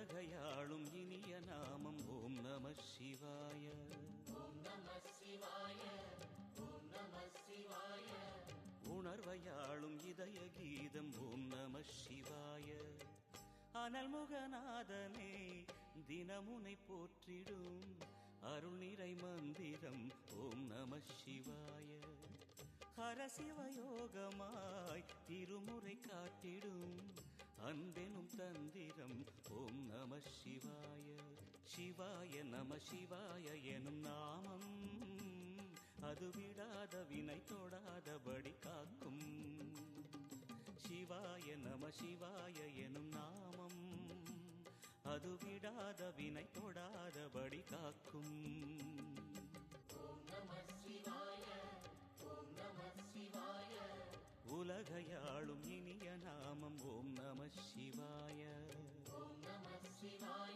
உலகையாளும் இனிய நாமம் ஓம் நம சிவாய. ஓம் நம சிவாய. ஓம் நம சிவாய. உணர்வையாளும் இதய கீதம் ஓம் நம சிவாய. அனல்முகநாதனே தினமுனை போற்றிடும் அருள் நிறை மந்திரம் ஓம் நம சிவாய. ஹரசிவயோகமாய் திருமுறை காட்டிடும் அன்பெனும் தந்திரம் ஓம் நம சிவாய. சிவாய நம சிவாய எனும் நாமம் அது விடாத வினை தொடாதபடி காக்கும். சிவாய நம சிவாய எனும் நாமம் அது விடாத வினை தொடாதபடி காக்கும். ஓம் நம சிவாய. ஓம் நம சிவாய. உலகையாளும் இனிய நாமம் ஓம் நம சிவாய. ஓம் நம சிவாய.